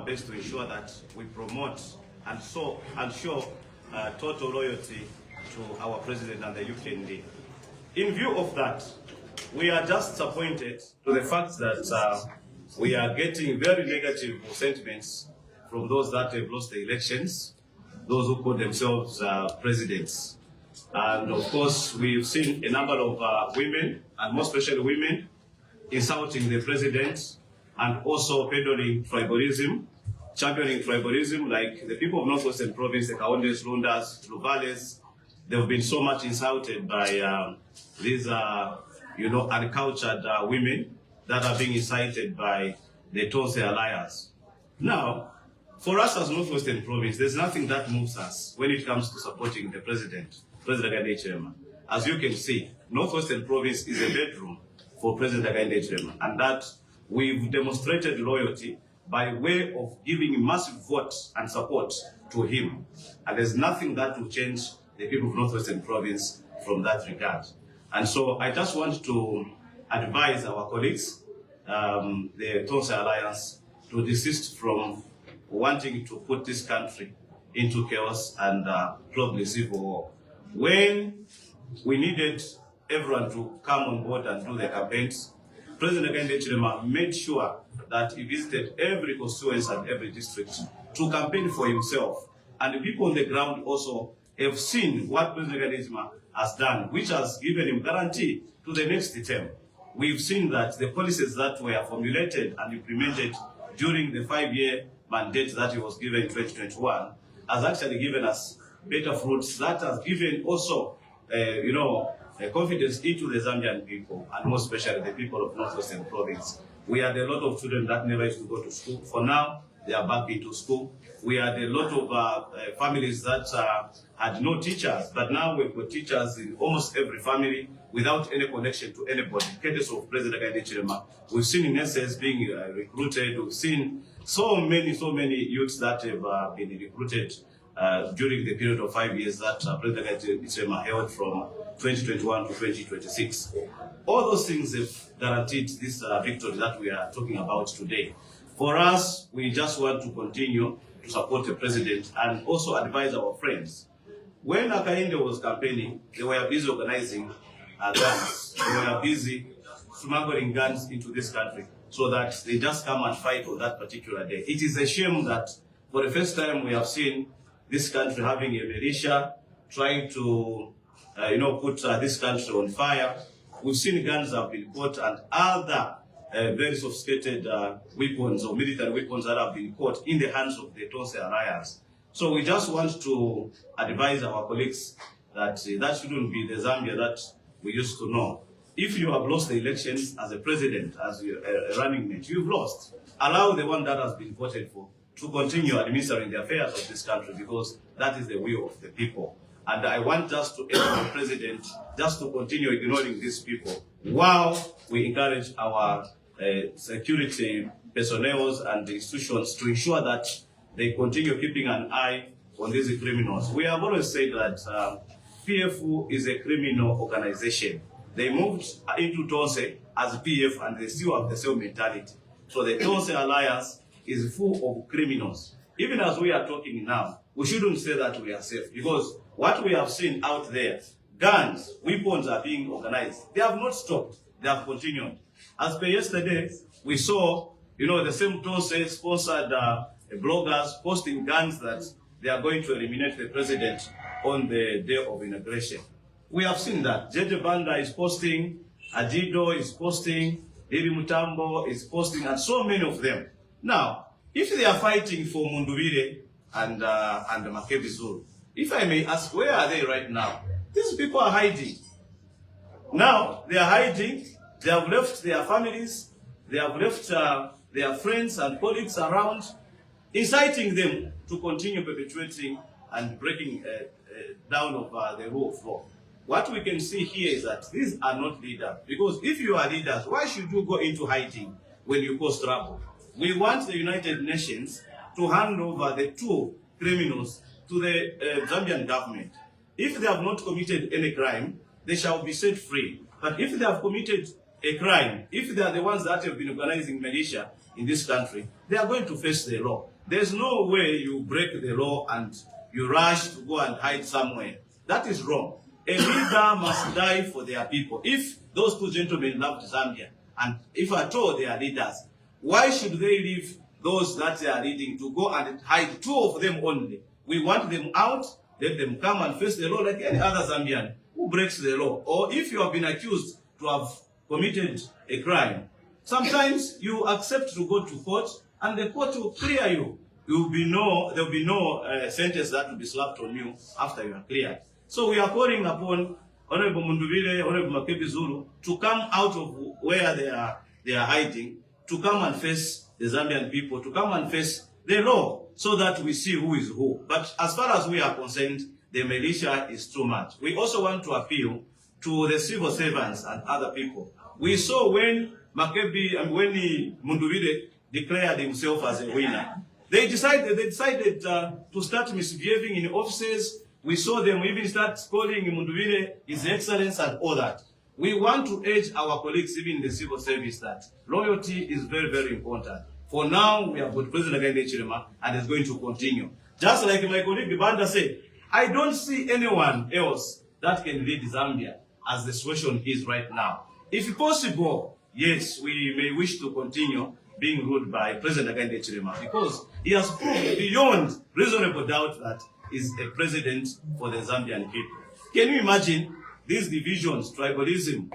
our best to ensure that we promote and show total loyalty to our president and the UPND. In view of that, we are just disappointed to the fact that we are getting very negative sentiments from those that have lost the elections, those who call themselves presidents. And of course, we've seen a number of women, and more especially women, insulting the president and also peddling tribalism, championing tribalism, like the people of Northwestern Province, the Kaondes, Lundas, Luvales. They've been so much insulted by these, uncultured women that are being incited by the Tonse Alliance. Now, for us as Northwestern Province, there's nothing that moves us when it comes to supporting the President Hakainde Hichilema. As you can see, Northwestern Province is a bedroom for President Hakainde Hichilema, and that we've demonstrated loyalty by way of giving massive vote and support to him. And there's nothing that will change the people of Northwestern Province from that regard. And so I just want to advise our colleagues, the Tonse Alliance, to desist from wanting to put this country into chaos and probably civil war. When we needed everyone to come on board and do the campaigns, President Hakainde Hichilema made sure that he visited every constituency and every district to campaign for himself. And the people on the ground also have seen what President Hakainde Hichilema has done, which has given him guarantee to the next term. We've seen that the policies that were formulated and implemented during the 5-year mandate that he was given in 2021 has actually given us better fruits. That has given also, confidence into the Zambian people, and more especially the people of Northwestern Province. We had a lot of children that never used to go to school. For now, they are back into school. We had a lot of families that had no teachers, but now we've got teachers in almost every family without any connection to anybody. In the case of President Hakainde Hichilema, we've seen nurses being recruited. We've seen so many youths that have been recruited during the period of 5 years that President Hakainde Hichilema held from 2021 to 2026. All those things have guaranteed this victory that we are talking about today. For us, we just want to continue to support the president and also advise our friends. When Hakainde was campaigning, they were busy organizing guns. They were busy smuggling guns into this country so that they just come and fight on that particular day. It is a shame that for the first time we have seen this country having a militia trying to put this country on fire. We've seen guns have been caught and other very sophisticated weapons or military weapons that have been caught in the hands of the Tonse Alliance. So we just want to advise our colleagues that that shouldn't be the Zambia that we used to know. If you have lost the elections as a president, as a running mate, you've lost. Allow the one that has been voted for to continue administering the affairs of this country, because that is the will of the people. And I want us to ask the president just to continue ignoring these people while we encourage our security personnel and institutions to ensure that they continue keeping an eye on these criminals. We have always said that PF is a criminal organization. They moved into Tonse as PF and they still have the same mentality. So the Tonse Alliance is full of criminals. Even as we are talking now, we shouldn't say that we are safe, because what we have seen out there, guns, weapons are being organized. They have not stopped. They have continued. As per yesterday, we saw, the same Tonse sponsored bloggers posting guns that they are going to eliminate the president on the day of inauguration. We have seen that. Jeje Banda is posting, Ajido is posting, David Mutambo is posting, and so many of them. Now, if they are fighting for Mundubire and Makebi Zulu, if I may ask, where are they right now? These people are hiding. Now, they are hiding. They have left their families. They have left their friends and colleagues around, inciting them to continue perpetuating and breaking down of the rule of law. What we can see here is that these are not leaders. Because if you are leaders, why should you go into hiding when you cause trouble? We want the United Nations to hand over the two criminals to the Zambian government. If they have not committed any crime, they shall be set free. But if they have committed a crime, if they are the ones that have been organizing militia in this country, they are going to face the law. There's no way you break the law and you rush to go and hide somewhere. That is wrong. A leader must die for their people. If those two gentlemen loved Zambia, and if at all they are leaders, why should they leave those that they are leading to go and hide two of them only? We want them out, let them come and face the law like any other Zambian who breaks the law. Or if you have been accused to have committed a crime, sometimes you accept to go to court and the court will clear you. There will be no sentence that will be slapped on you after you are cleared. So we are calling upon Honorable Munduvile, Honorable Makebi Zulu to come out of where they are hiding, to come and face the Zambian people, to come and face the law, so that we see who is who. But as far as we are concerned, the militia is too much. We also want to appeal to the civil servants and other people. We saw when Makebi and when Munduvile declared himself as a winner, they decided to start misbehaving in offices. We saw them even start calling Munduvile His Excellence and all that. We want to urge our colleagues, even in the civil service, that loyalty is very, very important. For now, we have got President Chilema, and it's going to continue. Just like my colleague Banda said, I don't see anyone else that can lead Zambia as the situation is right now. If possible, yes, we may wish to continue being ruled by President Chilema, because he has proved beyond reasonable doubt that is a president for the Zambian people. Can you imagine these divisions, tribalism,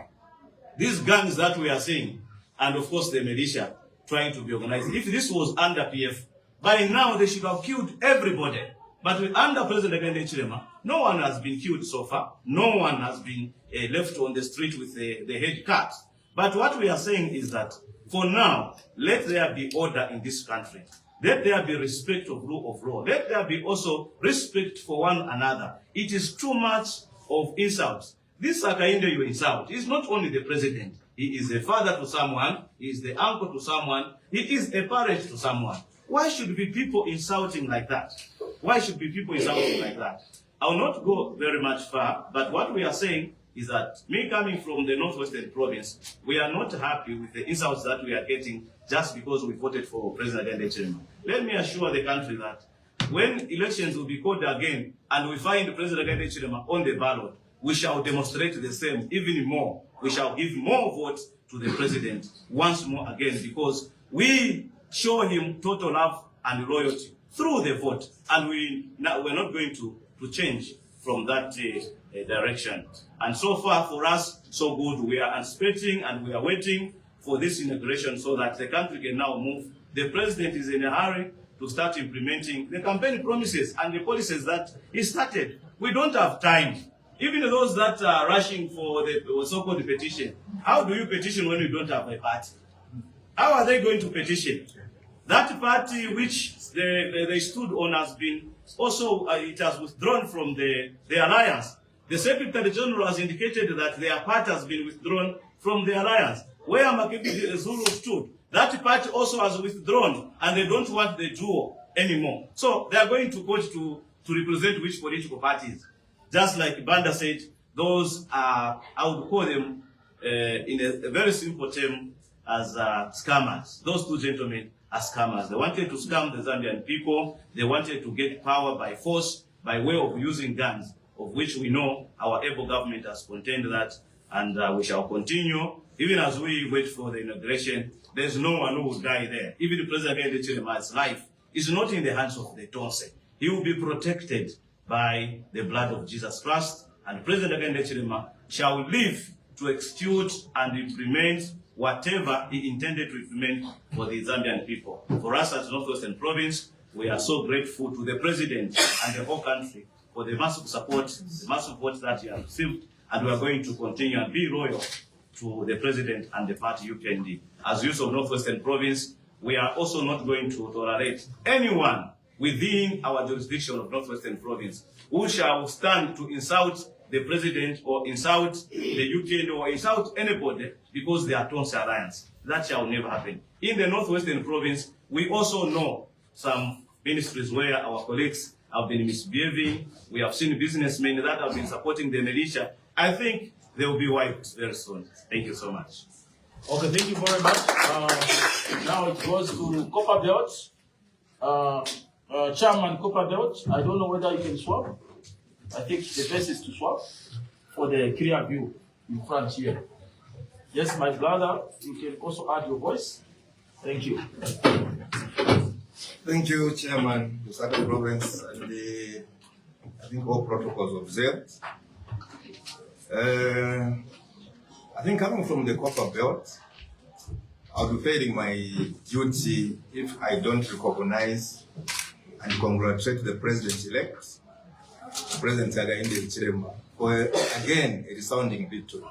these gangs that we are seeing, and of course the militia trying to be organized? If this was under PF, by now they should have killed everybody. But under President Chilema, no one has been killed so far. No one has been left on the street with the head cut. But what we are saying is that for now, let there be order in this country. Let there be respect of rule of law. Let there be also respect for one another. It is too much of insults. This Akainde you insult is not only the president. He is a father to someone. He is the uncle to someone. He is a parent to someone. Why should be people insulting like that? Why should be people insulting like that? I will not go very much far, but what we are saying is that me coming from the Northwestern province, we are not happy with the insults that we are getting just because we voted for President Chilema. Let me assure the country that when elections will be called again and we find President Chilema on the ballot, we shall demonstrate the same, even more. We shall give more votes to the president once more again, because we show him total love and loyalty through the vote, and we're not going to change from that direction. And so far for us, so good. We are anticipating and we are waiting for this inauguration so that the country can now move. The president is in a hurry to start implementing the campaign promises and the policies that he started. We don't have time. Even those that are rushing for the so-called petition, how do you petition when you don't have a party? How are they going to petition? That party which they stood on has been also, it has withdrawn from the alliance. The Secretary General has indicated that their party has been withdrawn from the alliance. Where Makebi Zulu stood, that party also has withdrawn, and they don't want the duo anymore. So they are going to court to represent which political parties. Just like Banda said, those are, I would call them in a very simple term as scammers. Those two gentlemen are scammers. They wanted to scam the Zambian people. They wanted to get power by force, by way of using guns, of which we know our able government has contended that, and we shall continue. Even as we wait for the inauguration, there's no one who will die there. Even the President Chilema's life is not in the hands of the Tonse. He will be protected by the blood of Jesus Christ, and President Chilema shall live to execute and implement whatever he intended to implement for the Zambian people. For us as Northwestern Province, we are so grateful to the President and the whole country for the massive support, the massive votes that he has received, and we are going to continue and be loyal to the President and the party UPND. As youth of Northwestern Province, we are also not going to tolerate anyone within our jurisdiction of Northwestern Province who shall stand to insult the President or insult the UPND or insult anybody because they are Tonse Alliance. That shall never happen. In the Northwestern Province, we also know some ministries where our colleagues have been misbehaving. We have seen businessmen that have been supporting the militia. I think they will be wiped very soon. Thank you so much. Okay, thank you very much. Now it goes to Copper Belt. Chairman Copper Belt, I don't know whether you can swap. I think the best is to swap for the clear view in front here. Yes, my brother, you can also add your voice. Thank you. Thank you, Chairman, Lusaka Province, and I think all protocols observed. I think coming from the Copper Belt, I'll be failing my duty if I don't recognize and congratulate the President-elect, President Hakainde Hichilema, for again a resounding victory.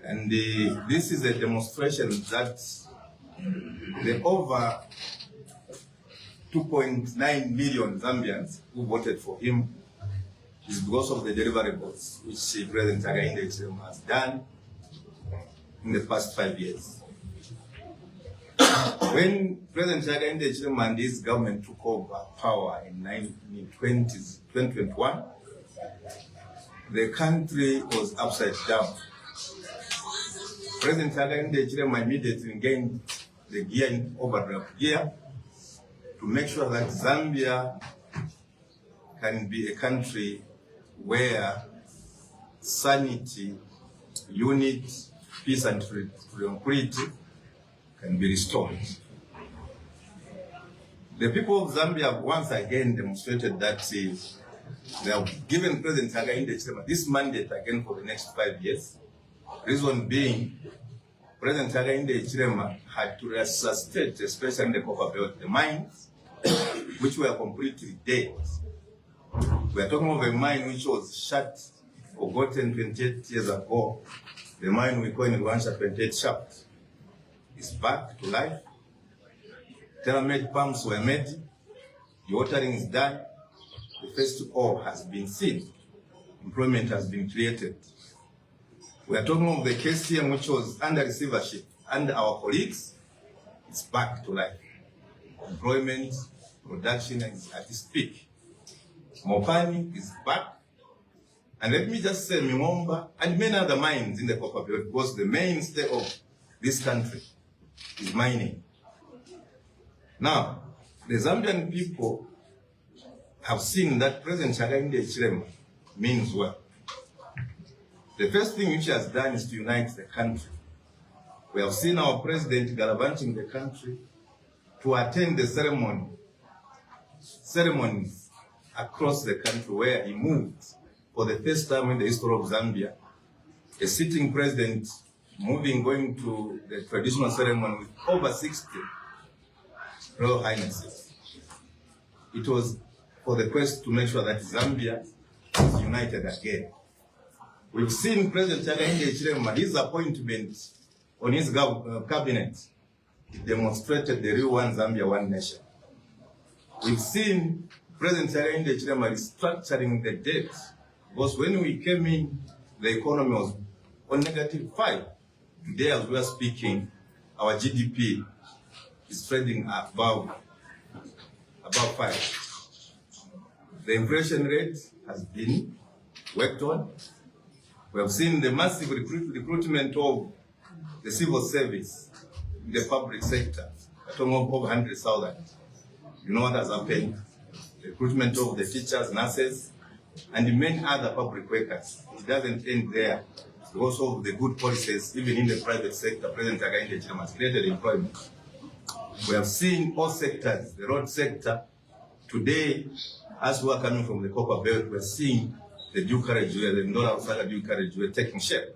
And this is a demonstration that the over 2.9 million Zambians who voted for him is because of the deliverables which President Hakainde Hichilema has done in the past 5 years. When President Hakainde Hichilema and his government took over power in 2021, the country was upside down. President Hakainde Hichilema immediately gained the gear in overdraft gear to make sure that Zambia can be a country where sanity, unity, peace and tranquility can be restored. The people of Zambia have once again demonstrated that they have given President Hakainde Hichilema this mandate again for the next 5 years. Reason being, President Hakainde Hichilema had to resuscitate, especially in the Copper Belt, the mines which were completely dead. We are talking of a mine which was shut, forgotten 28 years ago. The mine we call in Rwanda 28 shaft is back to life. Tailor-made pumps were made. The watering is done. The first ore has been seen. Employment has been created. We are talking of the KCM which was under receivership under our colleagues. It's back to life. Employment, production is at its peak. Mopani is back. And let me just say Mimomba and many other mines in the Copper Belt, because the mainstay of this country is mining. Now, the Zambian people have seen that President Hakainde Hichilema means well. The first thing which he has done is to unite the country. We have seen our president gallivanting the country to attend the ceremonies across the country where he moved for the first time in the history of Zambia. A sitting president going to the traditional ceremony with over 60 Royal Highnesses. It was for the quest to make sure that Zambia is united again. We've seen President Hakainde Hichilema, his appointment on his cabinet, it demonstrated the real one Zambia, one nation. We've seen President Hakainde Hichilema restructuring the debt, because when we came in, the economy was on -5. Today, as we are speaking, our GDP is trending above 5. The inflation rate has been worked on. We have seen the massive recruitment of the civil service in the public sector, a total of over 100,000. You know what has happened? The recruitment of the teachers, nurses, and many other public workers. It doesn't end there. Because of the good policies, even in the private sector, President Hakainde Hichilema has created employment. We have seen all sectors, the road sector. Today, as we are coming from the Copper Belt, we are seeing the due carriageway, the Ndola Usaka due carriageway taking shape.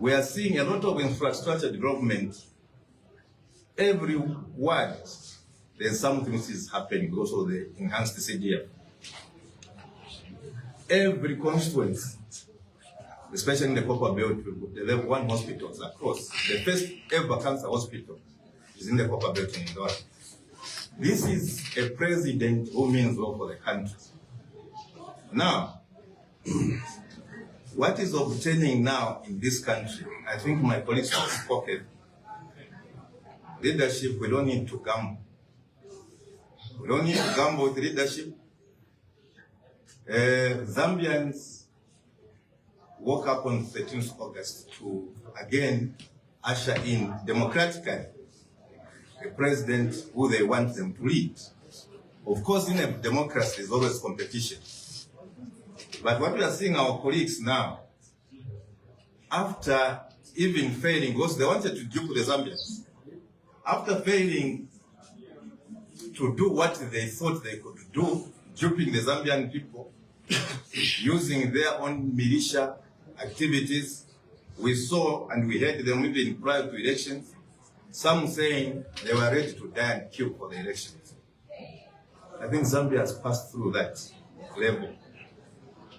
We are seeing a lot of infrastructure development. Every word, there's something which is happening because of the enhanced CDF. Every constituency, especially in the Copper Belt, they have one hospital across. The first ever cancer hospital is in the Copper Belt in Ndola. This is a president who means well for the country. Now, what is obtaining now in this country? I think my colleagues have spoken. Leadership, we don't need to gamble. We don't need to gamble with leadership. Zambians woke up on 13th August to again usher in democratically a president who they want them to lead. Of course, in a democracy, there's always competition. But what we are seeing our colleagues now, after even failing, because they wanted to dupe the Zambians, after failing to do what they thought they could do, duping the Zambian people, using their own militia activities, we saw and we heard them even prior to elections, some saying they were ready to die and kill for the elections. I think Zambia has passed through that level.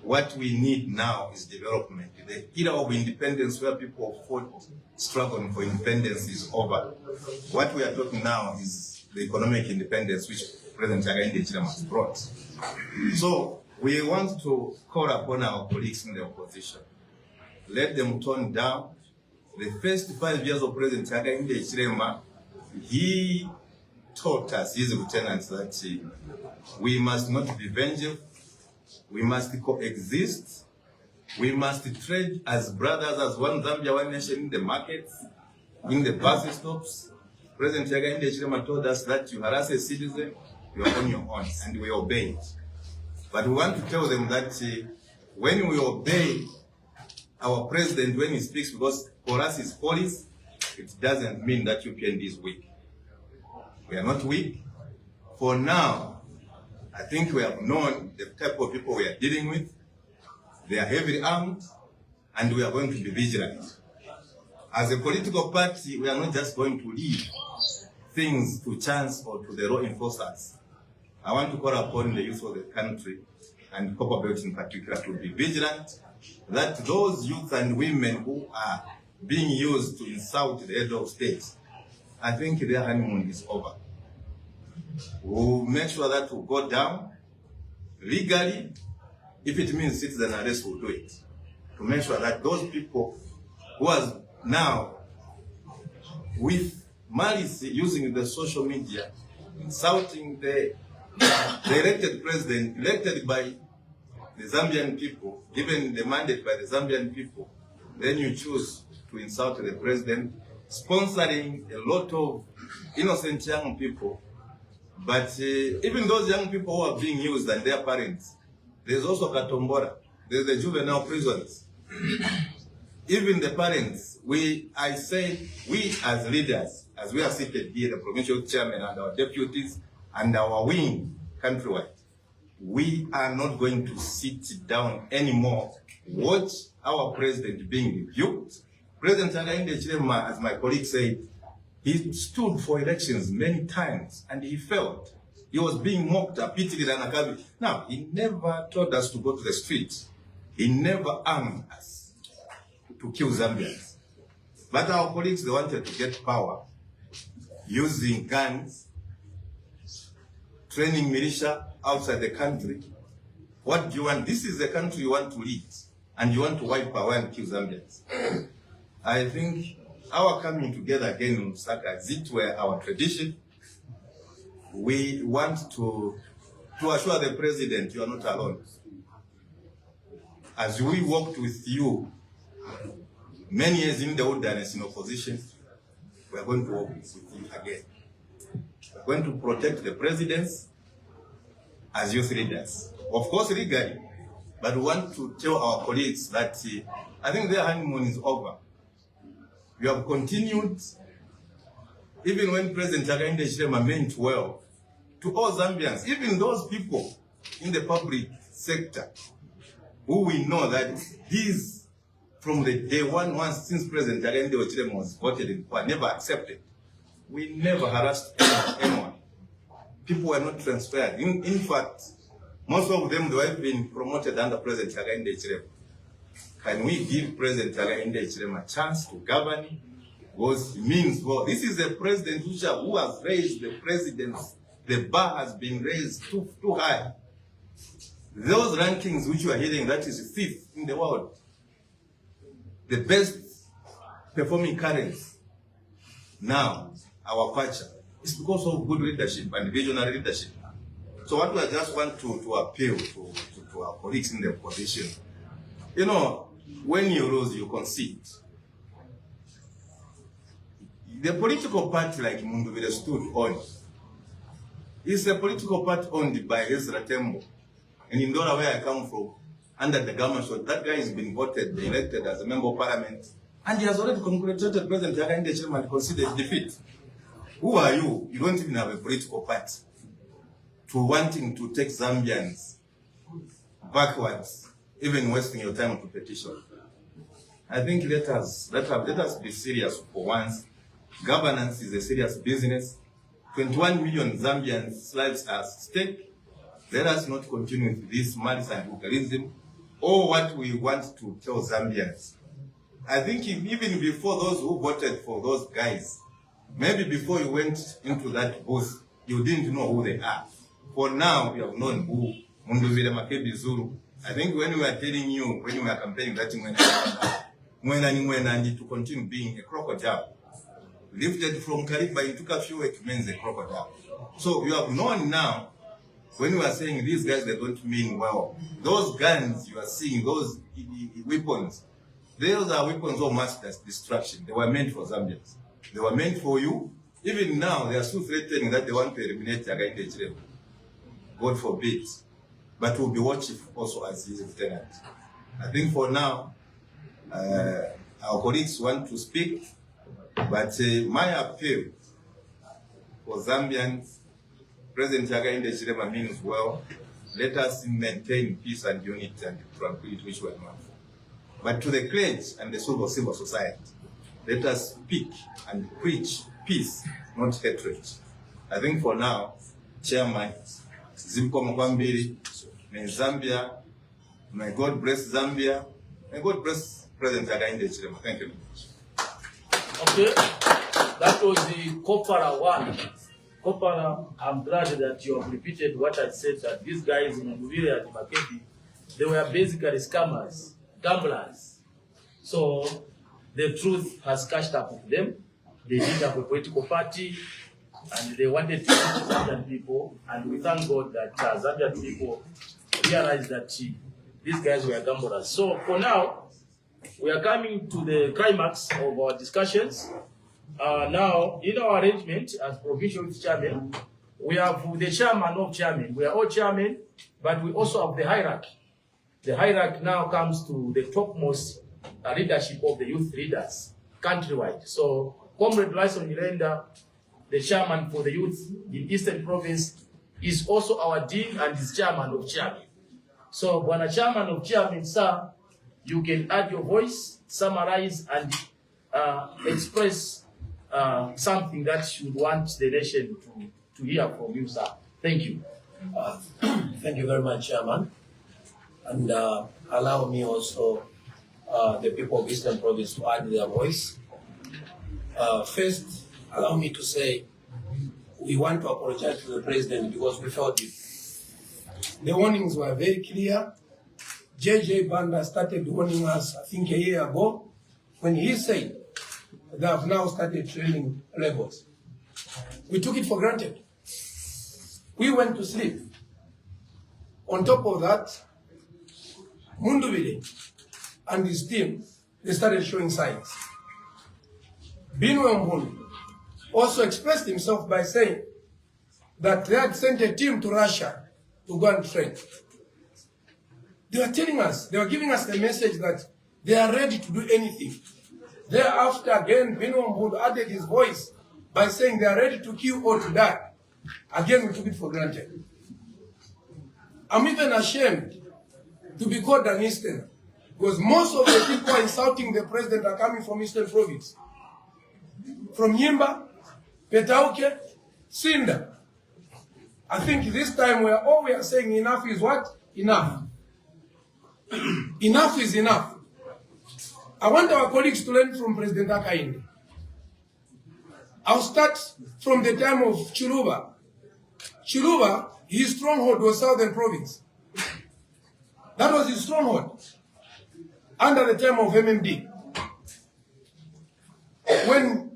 What we need now is development. The era of independence where people fought, struggling for independence is over. What we are talking now is the economic independence which President Hakainde Hichilema has brought. So we want to call upon our colleagues in the opposition. Let them tone down. The first 5 years of President Hakainde Hichilema, he taught us, his lieutenants, that we must not be vengeful. We must coexist. We must trade as brothers, as one Zambia, one nation in the markets, in the bus stops. President Hakainde Hichilema told us that you harass a citizen, you are on your own, and we obeyed. But we want to tell them that when we obey our president when he speaks, because for us is police, it doesn't mean that UPND is weak. We are not weak. For now, I think we have known the type of people we are dealing with. They are heavily armed, and we are going to be vigilant. As a political party, we are not just going to leave things to chance or to the law enforcers. I want to call upon the youth of the country, and Copper Belt in particular, to be vigilant, that those youth and women who are being used to insult the head of state, I think their honeymoon is over. We'll make sure that we go down legally. If it means citizen arrest, we'll do it. To make sure that those people who are now with malice using the social media, insulting the elected president, elected by the Zambian people, given the mandate by the Zambian people, then you choose to insult the president, sponsoring a lot of innocent young people. But even those young people who are being used and their parents, there's also Katombora, there's the juvenile prisons. Even the parents, I say, we as leaders, as we are seated here, the provincial chairman and our deputies and our wing countrywide, we are not going to sit down anymore, watch our president being rebuked. President Hakainde Hichilema, as my colleague said, he stood for elections many times and he failed. He was being mocked, pitied, and Akabi. Now, he never told us to go to the streets. He never armed us to kill Zambians. But our colleagues, they wanted to get power using guns, training militia outside the country. What do you want? This is the country you want to lead, and you want to wipe away and kill Zambians. I think our coming together again in Lusaka, as it were our tradition, we want to assure the president you are not alone. As we worked with you many years in the wilderness in opposition, we are going to work with you again. We are going to protect the presidents as youth leaders. Of course, legally, but we want to tell our colleagues that I think their honeymoon is over. You have continued, even when President Hakainde Hichilema meant well, to all Zambians, even those people in the public sector, who we know that these, from the day one, since President Hakainde Hichilema was voted in, were never accepted. We never harassed anyone. People were not transferred. In fact, most of them, they have been promoted under President Hakainde Hichilema. Can we give President Hakainde Hichilema a chance to govern? Because it means, well, this is a president who has raised the presidents. The bar has been raised too high. Those rankings which you are hearing, that is fifth in the world. The best performing currents. Now, our culture is because of good leadership and visionary leadership. So what I just want to appeal to our colleagues in the opposition, you know, when you lose, you concede. The political party like Munduvire stood on is a political party owned by Ezra Tembo. And in Dora, where I come from, under the government, so that guy has been voted, elected as a member of parliament, and he has already congratulated President Hakainde Hichilema and considered defeat. Who are you? You don't even have a political party to wanting to take Zambians backwards, even wasting your time to petition. I think let us be serious for once. Governance is a serious business. 21 million Zambians' lives are at stake. Let us not continue with this malice and vulgarism, or what we want to tell Zambians. I think even before those who voted for those guys, maybe before you went into that booth, you didn't know who they are. For now, we have known who Munduvire Makebi Zulu. I think when we were telling you, when we were campaigning that Mwena to continue being a crocodile, lifted from Kariba into Kafue, it means a crocodile. So you have known now, when you are saying these guys, they don't mean well. Those guns you are seeing, those weapons, those are weapons of mass destruction. They were meant for Zambians. They were meant for you. Even now, they are still threatening that they want to eliminate Hakainde Hichilema. God forbid. But we'll be watching also as his lieutenant. I think for now, our colleagues want to speak, but my appeal for Zambians, President Hakainde Hichilema means well. Let us maintain peace and unity and tranquility, which we are known for. But to the clergy and the soul of civil society, let us speak and preach peace, not hatred. I think for now, Chairman, Zimko Mkwambiri, may Zambia, may God bless Zambia, may God bless President Hakainde Hichilema. Thank you very much. Okay, that was the Kopara one. Kopara, I'm glad that you have repeated what I said, that these guys in Munduvire and Makebi, they were basically scammers, gamblers. So the truth has catched up with them. They didn't have a political party, and they wanted to help Zambian people. And we thank God that Zambian people realized that these guys were gamblers. So for now, we are coming to the climax of our discussions. Now, in our arrangement as provincial chairman, we have the chairman of chairman. We are all chairmen, but we also have the hierarchy. The hierarchy now comes to the topmost leadership of the youth leaders countrywide. So, Comrade Lyson Miranda, the chairman for the youth in Eastern Province, is also our dean and is chairman of chairman. So, when a chairman of chairman, sir, you can add your voice, summarize, and express something that you want the nation to hear from you, sir. Thank you. Thank you very much, Chairman. And allow me also, the people of Eastern Province, to add their voice. First, allow me to say we want to apologize to the President because we felt it. The warnings were very clear. JJ Banda started warning us, I think, a year ago, when he said they have now started training levels. We took it for granted. We went to sleep. On top of that, Munduvire and his team, they started showing signs. Binwe Mbundu also expressed himself by saying that they had sent a team to Russia to go and train. They were telling us, they were giving us the message that they are ready to do anything. Thereafter, again, Binwe Mbundu added his voice by saying they are ready to kill or to die. Again, we took it for granted. I'm even ashamed to be called an Easterner, because most of the people insulting the president are coming from Eastern Province. From Yimba, Petauke, Sinda. I think this time all we are saying enough is what? Enough. Enough is enough. I want our colleagues to learn from President Hakainde. I'll start from the time of Chiluba. Chiluba, his stronghold was Southern Province. That was his stronghold under the time of MMD. When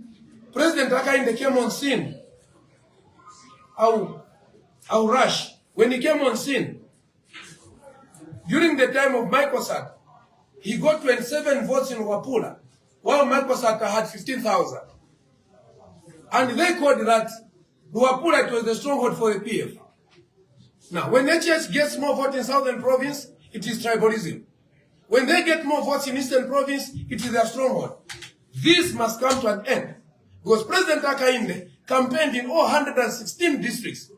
President Hakainde came on scene, I'll rush. When he came on scene, during the time of Michael Sad, he got 27 votes in Wapula, while Makosaka had 15,000. And they called that Wapula, it was the stronghold for the PF. Now, when HH gets more votes in Southern Province, it is tribalism. When they get more votes in Eastern Province, it is their stronghold. This must come to an end. Because President Hakainde campaigned in all 116 districts.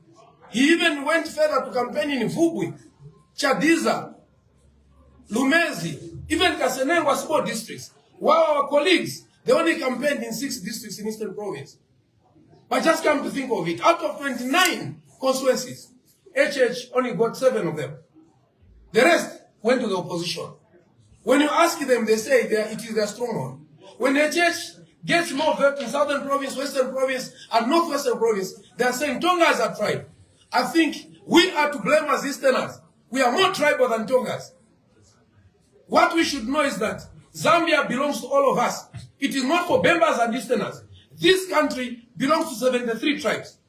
He even went further to campaign in Vubwi, Chadiza, Lumezi, even Kasenengwa small districts. While our colleagues, they only campaigned in 6 districts in Eastern Province. But just come to think of it, out of 29 constituencies, HH only got 7 of them. The rest went to the opposition. When you ask them, they say it is their stronghold. When HH gets more votes in Southern Province, Western Province, and Northwestern Province, they are saying Tongas are tribe. I think we are to blame as Easterners. We are more tribal than Tongas. What we should know is that Zambia belongs to all of us. It is not for Bembas and Easterners. This country belongs to 73 tribes.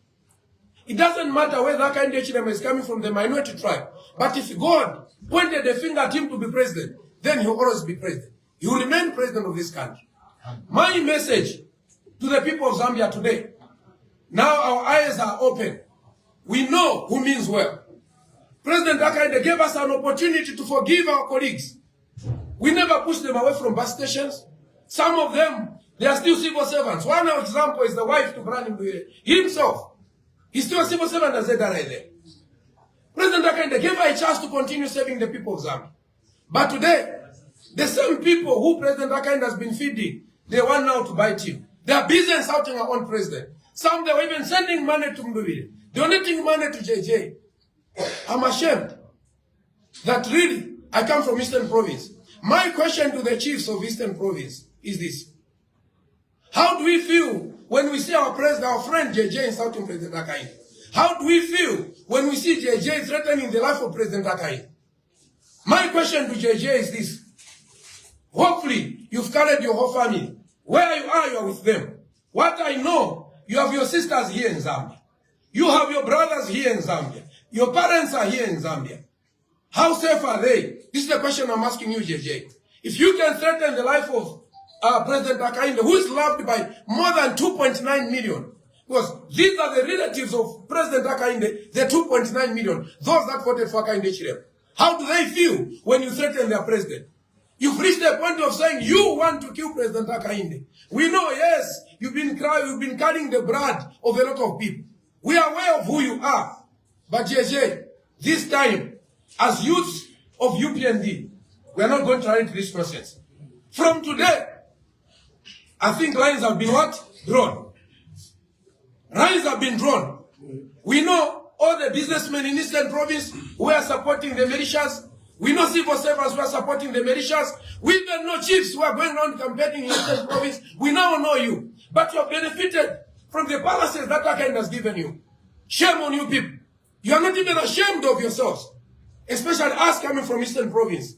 It doesn't matter whether Hakainde Hichilema is coming from the minority tribe. But if God pointed a finger at him to be president, then he will always be president. He will remain president of this country. My message to the people of Zambia today, now our eyes are open. We know who means well. President Hakainde gave us an opportunity to forgive our colleagues. We never pushed them away from bus stations. Some of them, they are still civil servants. One example is the wife to Brandon himself. He's still a civil servant as there. President Hakainde gave her a chance to continue serving the people of Zambia. But today, the same people who President Hakainde has been feeding, they want now to bite him. They are busy insulting our own president. Some, they were even sending money to Mbubile, donating money to JJ. I'm ashamed that really, I come from Eastern Province. My question to the chiefs of Eastern Province is this. How do we feel when we see our president, our friend JJ insulting President Hakainde? How do we feel when we see JJ threatening the life of President Hakainde? My question to JJ is this. Hopefully, you've carried your whole family. Where you are with them. What I know, you have your sisters here in Zambia. You have your brothers here in Zambia. Your parents are here in Zambia. How safe are they? This is the question I'm asking you, JJ. If you can threaten the life of President Hakainde, who is loved by more than 2.9 million, because these are the relatives of President Hakainde, the 2.9 million, those that voted for Hakainde Hichilema. How do they feel when you threaten their president? You've reached the point of saying you want to kill President Hakainde. We know, yes, you've been carrying the blood of a lot of people. We are aware of who you are. But JJ, this time, as youths of UPND, we are not going to run into this process. From today, I think lines have been what? Drawn. Lines have been drawn. We know all the businessmen in Eastern Province who are supporting the militias. We know civil servants who are supporting the militias. We even know chiefs who are going around campaigning in Eastern Province. We now know you. But you have benefited from the palaces that Hakainde has given you. Shame on you people. You are not even ashamed of yourselves. Especially us coming from Eastern Province.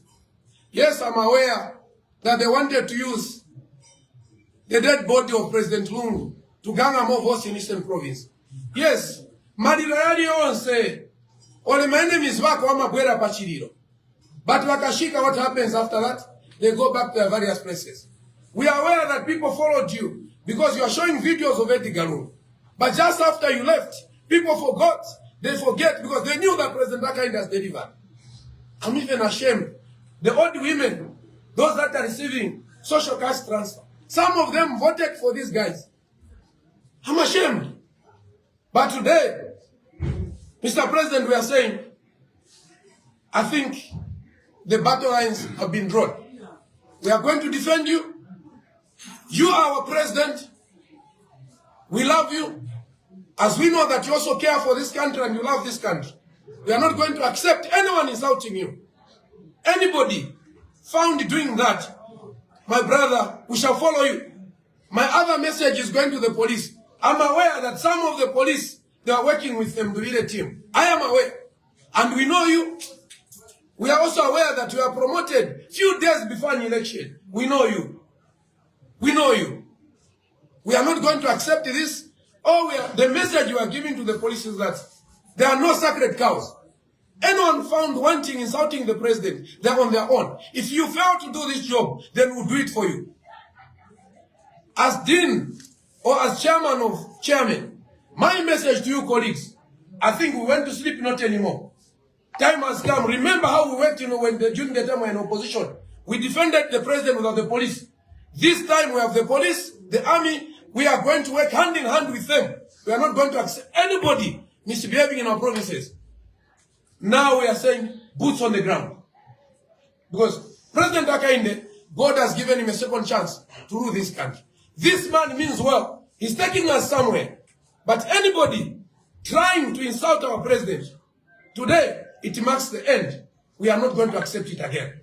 Yes, I'm aware that they wanted to use the dead body of President Lungu to garner more votes in Eastern Province. Yes, Madilayali onse, ole my enemies wako wamabwera pachiriro. But wakashika, what happens after that? They go back to their various places. We are aware that people followed you because you are showing videos of Eddie Galun. But just after you left, people forgot. They forget because they knew that President Hakainde has delivered. I'm even ashamed. The old women, those that are receiving social cash transfer, some of them voted for these guys. I'm ashamed. But today, Mr. President, we are saying, I think the battle lines have been drawn. We are going to defend you. You are our president. We love you. As we know that you also care for this country and you love this country. We are not going to accept anyone insulting you. Anybody found doing that, my brother, we shall follow you. My other message is going to the police. I'm aware that some of the police, they are working with them to lead a team. I am aware. And we know you. We are also aware that you are promoted few days before an election. We know you. We know you. We are not going to accept this. The message you are giving to the police is that there are no sacred cows. Anyone found wanting, insulting the president, they're on their own. If you fail to do this job, then we'll do it for you. As dean or as chairman of chairman, my message to you colleagues, I think we went to sleep not anymore. Time has come. Remember how we went, during the time we were in opposition. We defended the president without the police. This time we have the police, the army. We are going to work hand in hand with them. We are not going to accept anybody misbehaving in our provinces. Now we are saying boots on the ground. Because President Hakainde, God has given him a second chance to rule this country. This man means well. He's taking us somewhere. But anybody trying to insult our president, today it marks the end. We are not going to accept it again.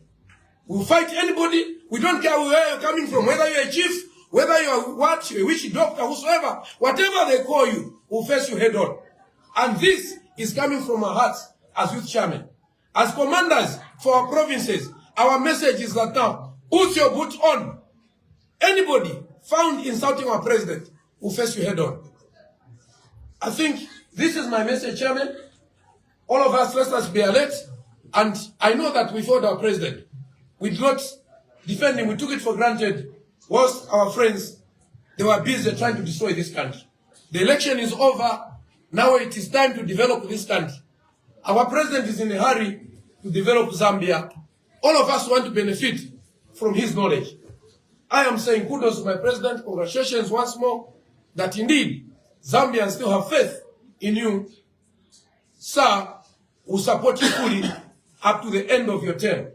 We'll fight anybody. We don't care where you're coming from, whether you're a chief, whether you're what, a witch doctor, whosoever, whatever they call you, we'll face you head on. And this is coming from our hearts as youth chairman. As commanders for our provinces, our message is that now, put your boot on. Anybody found insulting our president will face you head on. I think this is my message, Chairman. All of us, let us be alert. And I know that we fought our president. We did not defend him. We took it for granted. Whilst our friends, they were busy trying to destroy this country. The election is over. Now it is time to develop this country. Our president is in a hurry to develop Zambia. All of us want to benefit from his knowledge. I am saying kudos to my president. Congratulations once more that indeed Zambians still have faith in you. Sir, will support you fully up to the end of your term.